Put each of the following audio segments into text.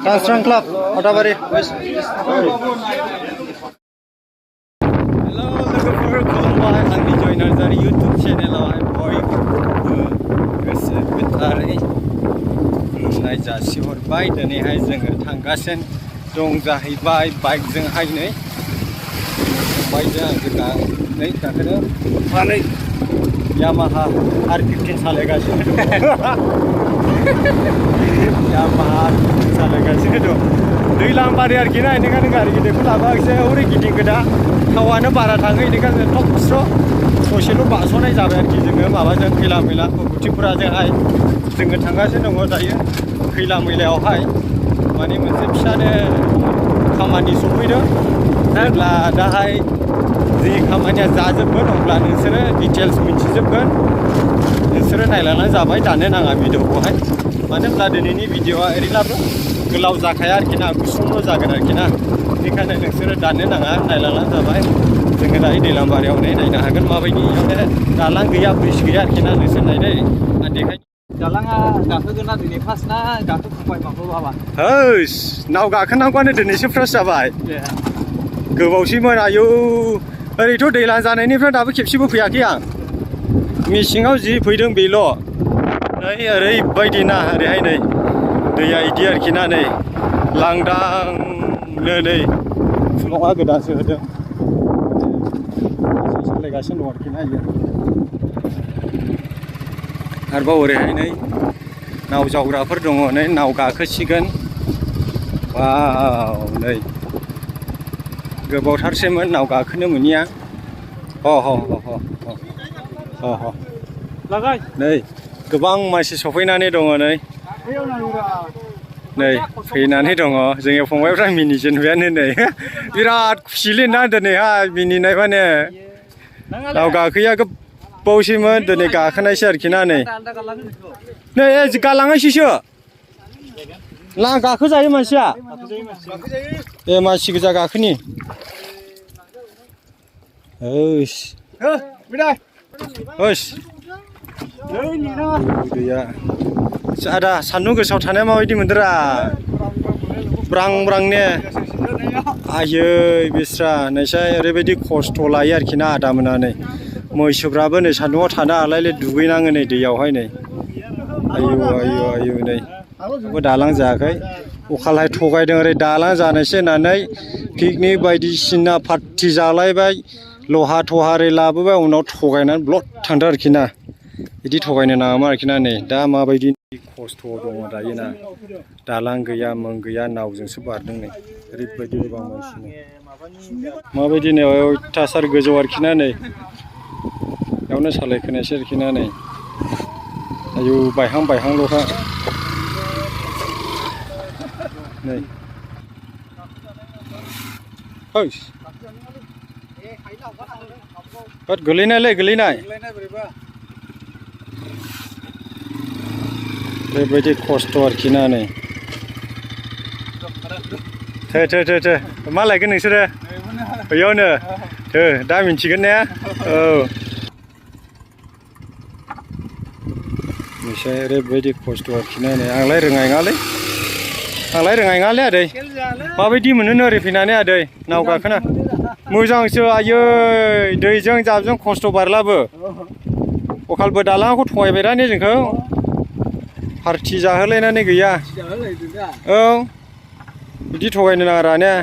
Tanstrang Club, Otabari. Hello, logoफोर खुलुमबाय आंनि जयनार जारि YouTube चेनेलावहाय बयबो गोसो गोथारै खुलुमनाय जासिहरबाय। दिनैहाय जोङो थांगासिनो दं जाहैबाय बाइकजोंहाय नै बाइकजों आंजों गाखोनो मानै Yamaha R15 सालायगासिनो दं। Yamaha R15 सालायगासिनो दं। दैलां बारि आरोखि ना बेनिखायनो गारि गिदिरखौ लाबोआखिसै हरै गिदिंगो दा थावानो बारा थाङो बेनिखायनो टप स्र' ससेल' बारस'नाय जाबाय आरोखि जोङो माबाजों खैला मैला बुथिफोराजोंहाय जोङो थांगासिनो दङ दायो खैला मैलायावहाय माने मोनसे फिसानो खामानि सफैदों जेब्ला दाहाय जि खामानिया जाजोबगोन अब्ला नोंसोरो डिटेल्स मिथिजोबगोन नोंसोरो नायलांनानै जाबाय दानो नाङा भिडिअखौहाय मानो होनब्ला दिनैनि भिडिअआ ओरैब्लाबो गोलाव जाखाया आरोखि ना गुसुंल' जागोन आरोखि ना बेनिखायनो नोंसोरो दानो नाङा नायलांनानै जाबाय जोङो दायो दैलां बारियाव नायनो हागोन माबायदि इयावनो दालां गैया ब्रिज गैया आरोखि ना नोंसोर नायदै आं देखाय दालाङा गाखोगोना दिनै फार्स्ट ना गाखोखांबाय माब्लाबा हैस नाव गाखोनांगौआनो दिनैसो फार्स्ट जाबाय गोबावसैमोन आयौ ओरैथ' दैलां जानायनिफ्राय दाबो खेबसेबो फैयाखै आं मेसेङाव जि फैदों बेल' नै ओरैबायदि ना ओरैहाय नै दैया इदि आरोखि ना नै लांदांनो नै फुलङा गोदानसो होदों सालायगासिनो दं आरोखि ना इयो आरोबाव ओरैहाय नै नाव जावग्राफोर दङ नै नाव गाखोसिगोन वाव नै गोबावथारसैमोन नाव गाखोनो मोनिया नै गोबां मानसि सफैनानै दङ नै फैनानै दङ जोंनि फंबायफ्रा मिनिजेनबायानो नै बिराद खुसिलै ना दिनैहाय मिनिनाय माने नाव गाखोया गोबावसैमोन दिनै गाखोनायसै आरोखि ना नै गालाङासैसो गाखोजायो मानसिया ए मानसि गोजा गाखोनि दैया आदा सान्दुं गोसायाव थानाया माबायदि मोनदोंरा ब्रां ब्रांने आयै बिस्रा नोंसाय ओरैबायदि खस्थ' लायो आरोखि ना आदा मोना नै मैसोफ्राबो नै सान्दुङाव थानो हालायले दुगैनाङो नै दैयावहाय नै आयु नै दालां जायाखै अखालाय थगायदों ओरै दालां जानोसै होननानै पिकनिक बायदिसिना पार्टि जालायबाय लहा थहा ओरै लाबोबाय उनाव थगायनानै ब्लद थांदों आरोखि ना बिदि थगायनो नाङामोन आरोखि ना नै दा माबायदि खस्थ' दङ दायो ना दालां गैया मोन गैया नावजोंसो बारदों नै ओरैबायदि गोबां मानसि माबायदि नै अयथासार गोजौ आरोखि ना नै बेयावनो सालायखोनायसै आरोखि ना नै आयु बायहांल'खा नै गोलैनाय ओरैबायदि खस्थ' आरोखि ना नै थो मा लायगोन नोंसोरो बेयावनो दा मिन्थिगोन ने औ नोंसोर ओरैबायदि खस्थ' आरोखि ना नै आंलाय रोङाय नङालै आदै माबायदि मोनो ओरै फैनानै आदै नाव गाखोना मोजांसो आयै दैजों जाबजों खस्थ' बारलाबो अखालबो दालांखौ थगायबाय ने जोंखौ पार्टि जाहोलायनानै गैया औ बिदि थगायनो नाङा ने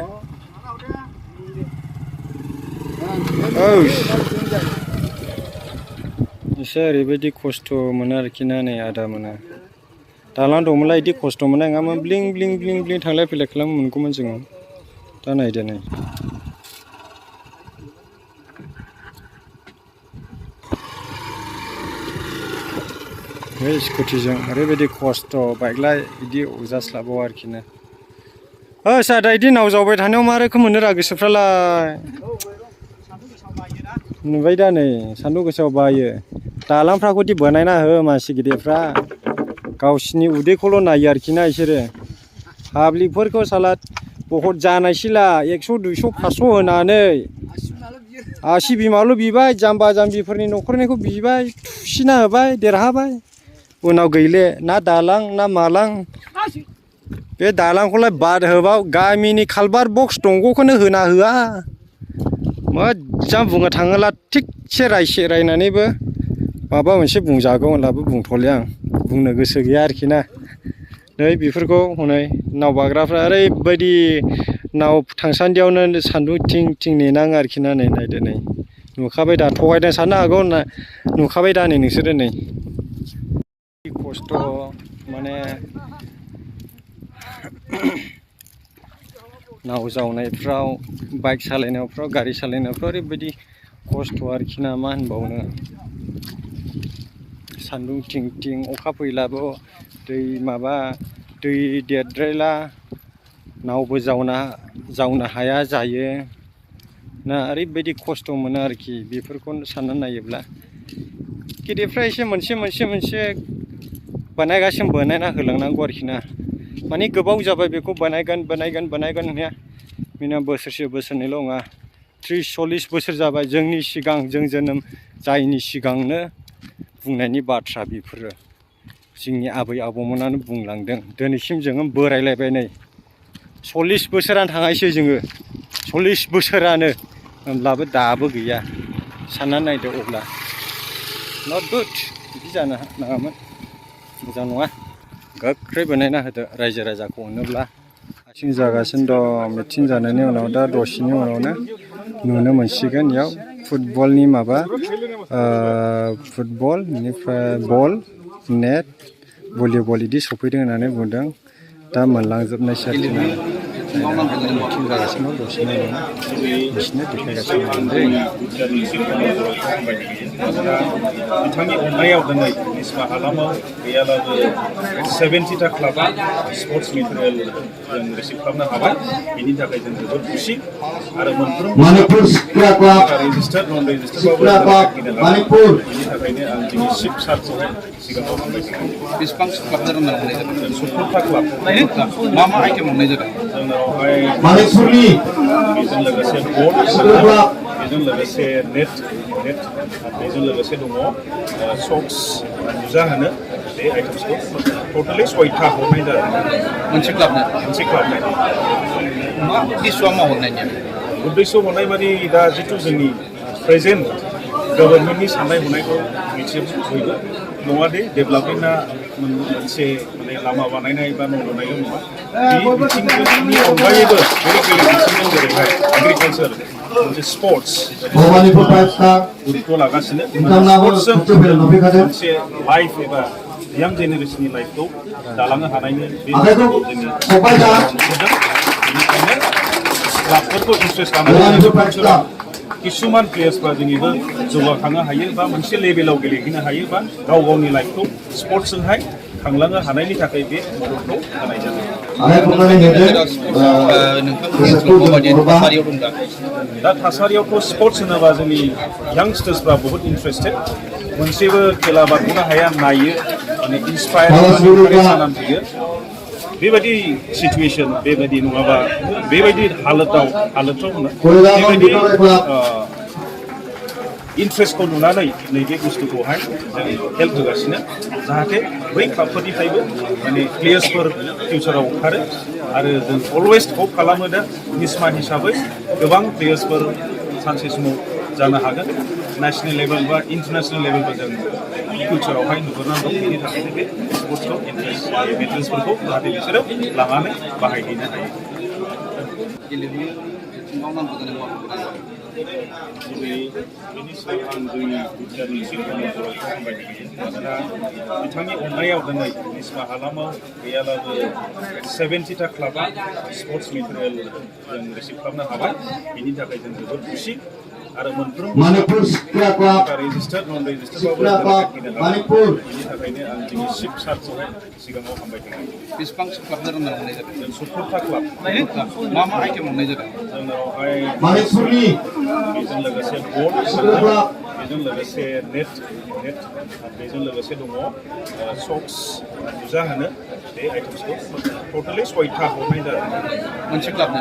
एसे ओरैबायदि खस्थ' मोनो आरोखि ना नै आदा मोना दालां दंमोनला बिदि खस्थ' मोननाय नङामोन ब्लिं थांलाय फैलाय खालामनो मोनगौमोन जोङो दा नायदो नै बे स्कुटिजों ओरैबायदि खस्थ' बाइकलाय बिदि अजास्लाबाव आरोखि ना आदा बिदि नाव जावबाय थानायाव मा रोखोम मोनोरा गोसोफ्रालाय नुबाय दा नै सान्दुं गोसायाव बायो दालांफ्राखौदि बानायना हो मानसि गिदिरफ्रा गावसिनि उदैखौल' नायो आरोखि ना बिसोरो पाब्लिकफोरखौ साला बहुत जानायसैला 100 200 500 होनानै आसि बिमाल' बिबाय जाम्बा जाम्बिफोरनि न'खरनिखौ बिबाय थुसिना होबाय देरहाबाय उनाव गैले ना दालां ना मालां बे दालांखौलाय बाद होबाव गामिनि कालभार बक्स दंग'खौनो होना होआ मोजां बुंनो थाङोब्ला थिगसे रायनानैबो माबा मोनसे बुंजागौ होनब्लाबो बुंथ'ले आं बुंनो गोसो गैया आरोखि ना नै बेफोरखौ हनै नाव बाग्राफ्रा ओरैबायदि नाव थांसान्दियावनो सान्दुं थिं थिं नेनाङो आरोखि ना नै नायदो नै नुखाबाय दा थगायदों साननो हागौ ना नुखाबाय दा नै नोंसोरो नै खस्थ' माने नाव जावनायफ्राव बाइक सालायनायफ्राव गारि सालायनायफ्राव ओरैबायदि खस्थ' आरोखि ना मा होनबावनो सान्दुं थिं थिं अखा फैलाबो दै देरद्रायला नावबो जावनो हाया जायो ना ओरैबायदि खस्थ' मोनो आरोखि बेफोरखौ साननानै नायोब्ला गिदिरफ्रा एसे मोनसे बानायना होलांनांगौ आरोखि ना माने गोबाव जाबाय बेखौ बानायगोन होननाया बेना बोसोरसे बोसोरनैल' नङा 30-40 बोसोर जाबाय जोंनि सिगां जों जोनोम जायैनि सिगांनो बुंनायनि बाथ्रा बेफोरो जोंनि आबै आबौमोनानो बुंलांदों दिनैसिम जोङो बोरायलायबाय नै 40 बोसोरानो थाङासै जोङो 40 बोसोरानो होनब्लाबो दाबो गैया साननानै नायदो अब्ला नट गुड बिदि जानो नाङामोन मोजां नङा गोख्रै बानायना होदो रायजो राजाखौ अनोब्ला मिथिं जागासिनो दं मिथिं जानायनि उनाव दा दसेनि उनावनो नुनो मोनसिगोन इयाव फुटबलनि माबा फुटबल बेनिफ्राय बल नेट भलिबल बिदि सफैदों होननानै बुंदों दा मोनलांजोबनायसै आरोखि ना मिथिं जागासिनो दं दसेनि उनाव बिसोरनो देखायगासिनो बिथांनि अननायाव दिनै निस्मा हालामाव गैयाब्लाबो 70टा क्लाबा स्पर्ट्स मेटेरियेल जों रिसिभ खालामनो हाबाय बिनि थाखाय जों जोबोद खुसि आरो मोनफ्रोमबो रेजिस्टार्ड नन रेजिस्टार्डबाबो बिनि थाखायनो आं दिनै चिफ सारखौहाय सिगाङाव हामबायसै बेसेबांसो क्लाब जादों होनना बुंनाय जादों 70टा क्लाब मा आइटेम मोननाय जादों जोंनावहाय बेजों लोगोसे बल बेजों लोगोसे नेट बेजों लोगोसे दङ सक्स जुजा होनो बे आइटेम्सखौ टटेलि 6था हरनाय जादों मोनसे क्लाबनो मा उद्देश्यआ मा हरनायनिया उद्देश्य हरनाय माने दा जिथु जोंनि प्रेजेन्ट गभर्नमेन्टनि साननाय हनायखौ मिथियो बयबो नङा दे डेभेलपमेन्टआ मोनसे माने लामा बानायनाय बा न' लुनायल' नङा बे बिथिंनि अनगायैबो बेलेग बिथिंजों जेरैहाय एग्रिकालचार मोनसे स्पर्ट्स गुरुत्व लागासिनो स्पर्ट्सजों मोनसे लाइफ एबा यां जेनेरेसननि लाइफखौ दालांनो हानायनि बे जोंनि बेनिखायनो क्लाबफोरखौ इन्ट्रेस्ट लानानै किसुमान प्लेयार्सफ्रा जोंनिबो जौगाखांनो हायो बा मोनसे लेभेलाव गेलेहैनो हायो बा गाव गावनि लाइफखौ स्पर्ट्सजोंहाय खांलांनो हानायनि थाखाय बे मददखौ होनाय जादों दा थासारियावथ' स्पर्ट्स होनोबा जोंनि यांस्टार्सफ्रा बहुद इन्टारेस्टेड मोनसेबो खेला बारग'नो हाया नायो माने इन्सपायार जानानै फैयो बेबायदि सिचुवेसन बेबायदि नङाबा बेबायदि हालोदाव बेबायदि इन्ट्रेस्टखौ नुनानै नैबे बुस्थुखौहाय जों हेल्प होगासिनो जाहाथे बै क्लाबफोरनिफ्रायबो माने प्लेयार्सफोर फिउचाराव ओंखारो आरो जों अलवेज हप खालामो दा निस्मा हिसाबै गोबां प्लेयार्सफोर सानसे समाव जानो हागोन नेसनेल लेभेल बा इन्टारनेसनेल लेभेलबो जों फिउचारावहाय नुहरनांगौ बेनि थाखायनो बे स्पर्ट्सखौ मेटेरियल्सफोरखौ जाहाथे बिसोरो लानानै बाहायहैनो हायो बेनि सायाव आं जोंनि मानोना बिथांनि अननायाव दिनै निस्मा हालामाव गैयाब्लाबो 70टा क्लाबा स्पर्ट्स मेटेरियेल जों रिसिभ खालामनो हाबाय बिनि थाखाय जों जोबोद खुसि आरो मोनफ्रोमबो रेजिस्टार्ड नन रेजिस्टार्डबाबो बिनि थाखायनो आं दिनै चिफ सारखौहाय सिगाङाव हामबायसै बेसेबांसो क्लाब जादों होनना बुंनाय जादों 70टा क्लाब मा आइटेम मोननाय जादों जोंनावहाय बेजों लोगोसे बल बेजों लोगोसे नेट बेजों लोगोसे दङ सक्स जुजा होनो बे आइटेम्सखौ टटेलि 6था हरनाय जादों मोनसे क्लाबनो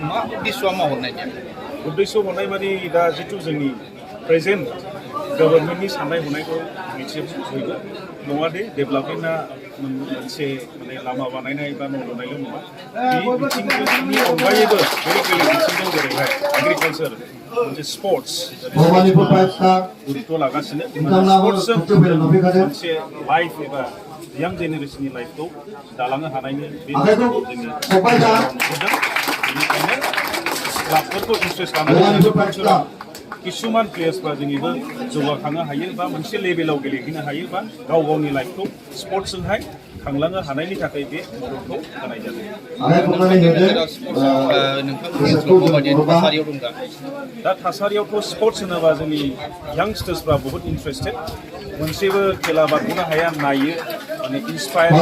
मा उद्देश्यआ मा हरनायनिया उद्देश्य हरनाय माने दा जिथु जोंनि प्रेजेन्ट गभर्नमेन्टनि साननाय हनायखौ मिथियो बयबो नङा दे डेभेलपमेन्टआ मोनसे माने लामा बानायनाय बा न' लुनायल' नङा बे बिथिंनि अनगायैबो बेलेग बेलेग बिथिं दं जेरैहाय एग्रिकालचार मोनसे स्पर्ट्स गुरुत्व लागासिनो स्पर्ट्सजों मोनसे लाइफ एबा यां जेनेरेसननि लाइफखौ दालांनो हानायनि बे जोंनि नुबोदों बेनिखायनो क्लाबफोरखौ इन्ट्रेस्ट लानानै किसुमान प्लेयार्सफ्रा जोंनिबो जौगाखांनो हायो बा मोनसे लेभेलाव गेलेहैनो हायो बा गाव गावनि लाइफखौ स्पर्ट्सजोंहाय खांलांनो हानायनि थाखाय बे मददखौ होनाय जादों दा थासारियावथ' स्पर्ट्स होनोबा जोंनि यांस्टार्सफ्रा बहुत इन्टारेस्टेड मोनसेबो खेला बारग'नो हाया नायो माने इन्सपायार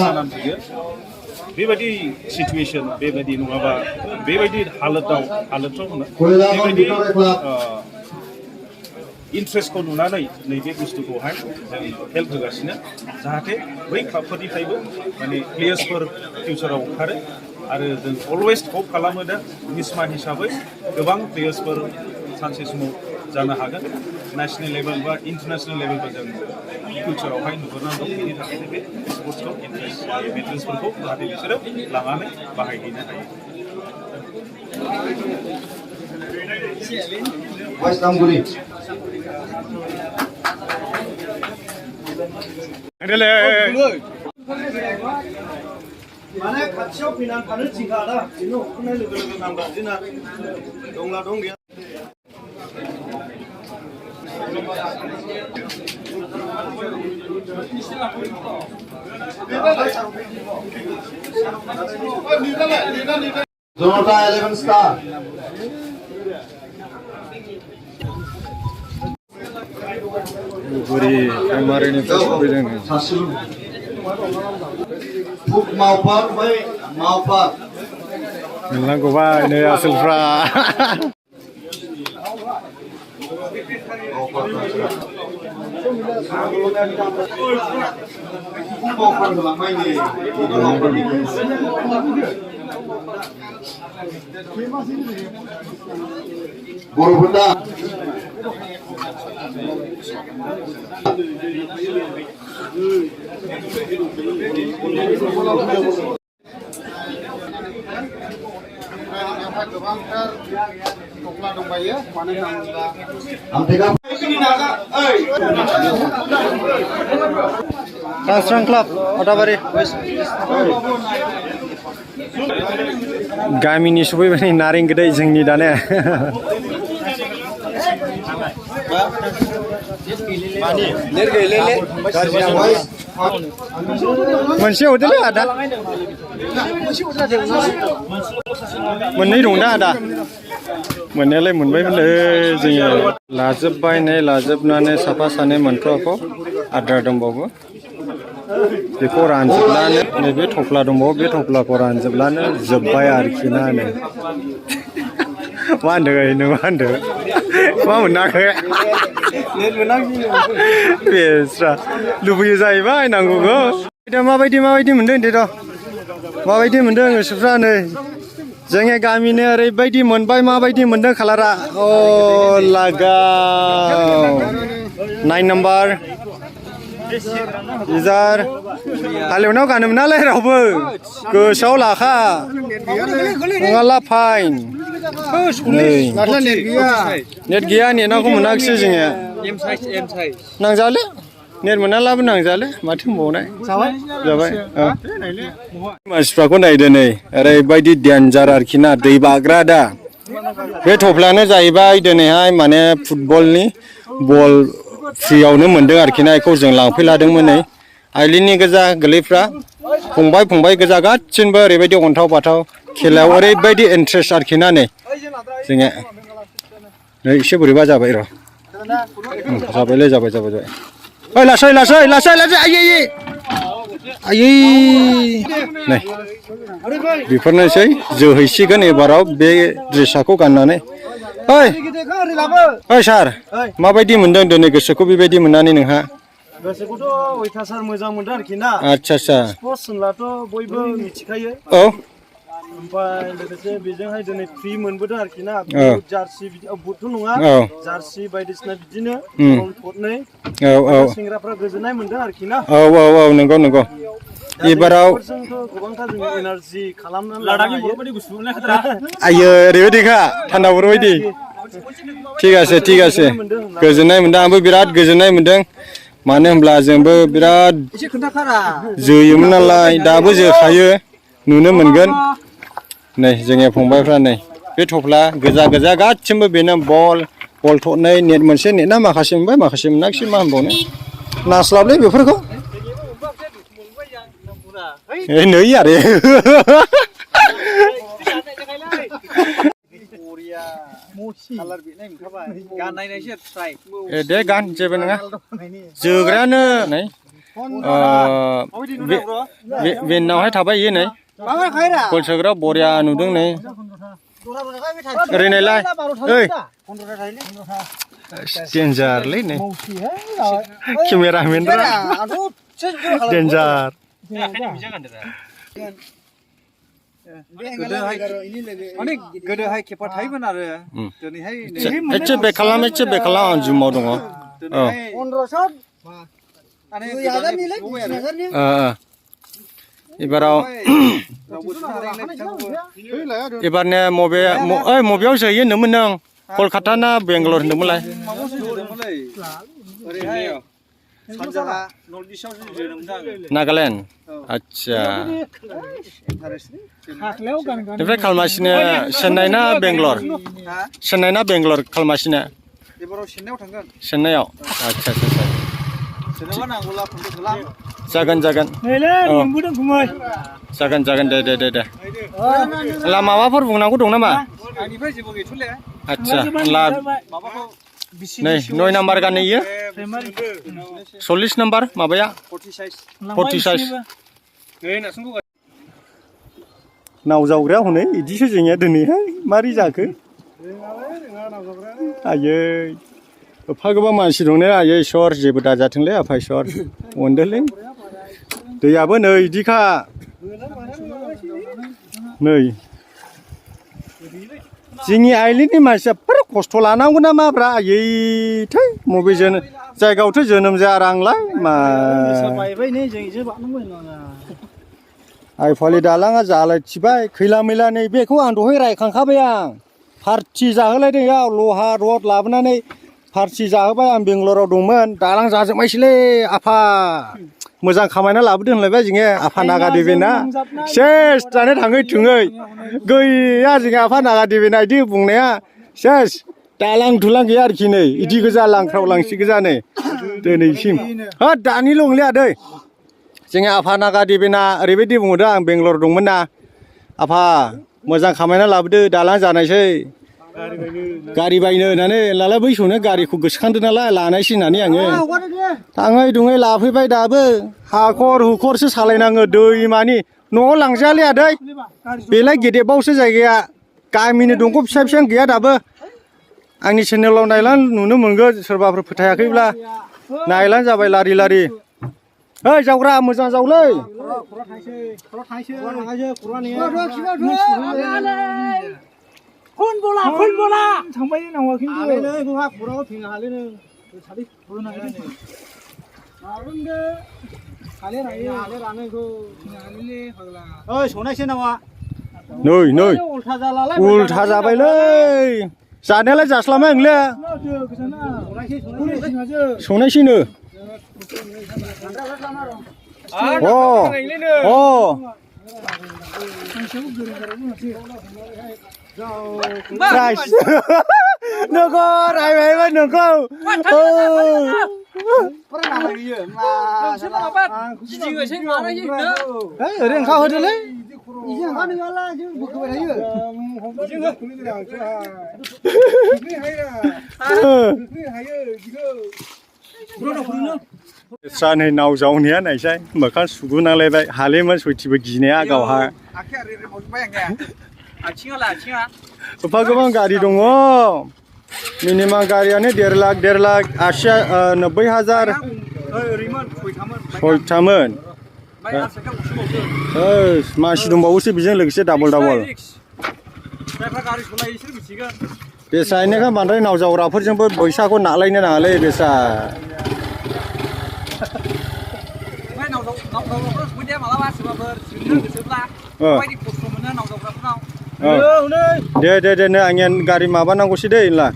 जानानै फैयो बेबायदि सिचुएशन बेबायदि नङाबा बेबायदि हालोदाव बेबायदि इन्ट्रेस्टखौ नुनानै नैबे बुस्थुखौहाय जों हेल्प होगासिनो जाहाथे बै क्लाबफोरनिफ्रायबो माने प्लेयार्सफोर फिउचाराव ओंखारो आरो जों अलवेज हप खालामो दा मिसमा हिसाबै गोबां प्लेयार्सफोर सानसे समाव जानो हागोन नेशनेल लेभेल बा इन्टारनेशनेल लेभेलबो जों फिउचारावहाय नुहरनानै दं बेनि थाखायनो बे स्पर्ट्सखौ मेटेरियल्सफोरखौ जाहाथे बिसोरो लानानै बाहायहैनो हायो माने खाथियाव फैनानै थानो थिनखा दा बिनो होनाय लोगो लोगो नांगौ जोंना दंला दं गैया Jonota 11 star. बुरि प्राइमारिनिफ्राय सफैदों Buk maupar, baik maupar. मोनलांगौबाय नै आसोलफ्रा Maupar berlamai ni. Borobudur. Transrang Club Otabari गामिनि सफैबाय नारें गोदै जोंनि दाने मोनसे हरदोलै आदा मोननै दं दा आदा मोननायालाय मोनबायमोनलै जोङो लाजोबनानै साफा सानै मोनथ'आखौ आद्रा दंबावो बेखौ रानजोबनानै नैबे थफ्ला दंबावो बे थफ्लाखौ रानजोबनानै जोब्बाय आरोखि ना मा होनदों नों मा होनदों मा मोनाखै बेस्रा लुबैयो जाहैबाय नांगौखौ दा माबायदि मोनदों दे दा माबायदि मोनदों गोसोफ्रा नै जोंनि गामिनि ओरैबायदि मोनबाय माबायदि मोनदों कालारा अ लागाव 9 नाम्बार इजार हालेवनायाव गानोमोन नालाय रावबो गोसोआव लाखा नङाला फाइन नेट गैया नेटनाखौ मोनाखिसै जोङो नांजाले नेट मोनालाबो नांजाले माथो होनबावनाय जाबाय मानसिफ्राखौ नायदो नै ओरैबायदि डेन्जार आरोखि ना दै बाग्रा दा बे थफ्लायानो जाहैबाय दिनैहाय माने फुटबलनि बल फ्रियावनो मोनदों आरोखि ना बेखौ जों लांफैलादोंमोन नै आइलिननि गोजा गोरलैफ्रा फंबाय गोजा गासिनबो ओरैबायदि अन्थाव बाथाव खेलायाव ओरैबायदि इन्ट्रेस्ट आरोखि ना नै जोङो नै एसे बोरैबा जाबाय र' जाबायलै जाबाय ओइ लासै आयै नै बेफोरनोसै जोहैसिगोन एबाराव बे ड्रेसाखौ गाननानै ओइ सार माबायदि मोनदों दिनै गोसोखौ बेबायदि मोननानै नोंहा गोसोखौथ' अयथासार मोजां मोनदों आरोखि ना आच्छा स्पर्ट्स होनब्लाथ' बयबो मिथिखायो औ ओमफ्राय लोगोसे बेजोंहाय दिनै फ्रि मोनबोदों आरोखि ना जार्सि बुटथ' नङा जार्सि बायदिसिना बिदिनो थरनै सेंग्राफ्रा गोजोननाय मोनदों आरोखि ना नंगौ नंगौ एबाराव जोंथ' गोबांथार जोङो एनार्जि खालामनानै लानो हायो आयो ओरैबायदिखा थान्दा बर'बायदि ঠিক আছে गोजोननाय मोनदों आंबो बिराद गोजोननाय मोनदों मानो होनब्ला जोंबो बिराद जोयोमोन नालाय दाबो जोखायो नुनो मोनगोन नै जोंनि फंबायफ्रा नै बे थफ्ला गोजा गोजा गासिबो बेनो बल थरनै नेट मोनसे नेटना माखासे मोनबाय माखासे मोनाखिसै मा होनबावनो नास्लाबलै बेफोरखौ नै आरो दे गान जेबो नङा जोग्रायानो नै बेनावहाय थाबाय इयो नै गल सोग्रा बरिया नुदों नै ओरै नायलाय ओइ डेन्जारलै नै केमेरामेन डेन्जार गोदोहाय खेफा थायोमोन आरो दिनैहाय एसे बेक खालाम आं जुमाव दङ एबाराव एबारनो मबेयाव जोयो होनदोंमोन नों कलकाता ना बेंगालर होनदोंमोनलाय नागालेण्ड आच्छा ओमफ्राय खालमासिनो चेन्नाइ ना बेंगालर खालमासिनो चेन्नाइआव आच्छा जागोन जागोन दे माबाफोर बुंनांगौ दं नामा आच्छा नै 9 नाम्बार गानो इयो 40 नाम्बार माबाया 40 साइज नाव जावग्राया हनै इदिसो जोंनिया दिनैहाय मारै जाखो आयै एफा गोबां मानसि दं ने आयै इसर जेबो दाजाथोंलै आफा इसर अनदोलै दैयाबो नै इदिखा नै जोंनि आइलेण्डनि मानसिया खस्थ' लानांगौ ना माब्रा आयै थै मबे जायगायावथ' जोनोम जाया आंलाय मा आइफालि दालाङा जालायथिबाय खैला मैला नै बेखौ आं दहाय रायखांखाबाय आं पार्टि जाहोलायदों याव लहा रड लाबोनानै पार्टि जाहोबाय आं बेंगालराव दंमोन दालां जाजोबबायसैलै आफा मोजां खामायना लाबोदों होनलायबाय जोङो आफा नागा देबेना सेस जानो थाङै थुङै गैया जोङो आफा नागा देबेना इदि बुंनाया सेस दालां दुलां गैया आरोखि नै इदि गोजा लांख्राव लांसि गोजा नै दिनैसिम होद दानिल' नंलिया दै जोंनि आफा नागा देबेना ओरैबायदि बुंहरदों आं बेंगालर दंमोन ना आफा मोजां खामायना लाबोदो दालां जानायसै गारि बायनो होननानै लाला बै समावनो गारिखौ गोसोखांदों नालाय लानायसै होननानै आङो थाङै दुङै लाफैबाय दाबो हाखर हुखरसो सालायनाङो दैमानि न'आव लांजायालै आदै बेलाय गेदेबावसो जायगाया गामिनि दंग' फिसा फिसा गैया दाबो आंनि चेनेलाव नायलानो नुनो मोनगोन सोरबाफोर फोथायाखैब्ला नायलानो जाबाय लारि लारि ओइ जावग्रा मोजां जावलै फन बला थांबाय नावा खिन्थु आलेनो गुहा खराव फिंगा हालेनो सादि फुरना हालेनो मारुंदे हाले रानोखौ हालेले फागला ओइ सनायसो नावा नै उल्था जाबायलै जानायालाय जास्लाबाय आंलै सनायसैनो प्राइस नोंखौ रायबायबा नोंखौ ओरै ओंखा होदोलै नै नाव जावनाया नायसाय मोखां सुगुनांलायबाय हालेमोन सयथिबो गिनाया गावहा एफा गोबां गारि दङ मिनिमाम गारियानो 1.5 लाख 80 90 हाजार सयथामोन ओमफ्राय आरो साइकेल गंसे बावदो मानसि दंबावोसो बेजों लोगोसे डाबल जायफ्रा गारि सलायो बिसोर मिथिगोन बेसा इनिखा बांद्राय नाव जावग्राफोरजोंबो फैसाखौ नालायनो नाङालै बेसा ओमफ्राय नाव जावग्राफोर सफैदे मालाबा सोरबाफोर सोंनो गोसोब्ला माबायदि खस्थ' मोनो नाव जावग्राफोरनाव दे नै आंनिया गारि माबानांगौसै दै होनला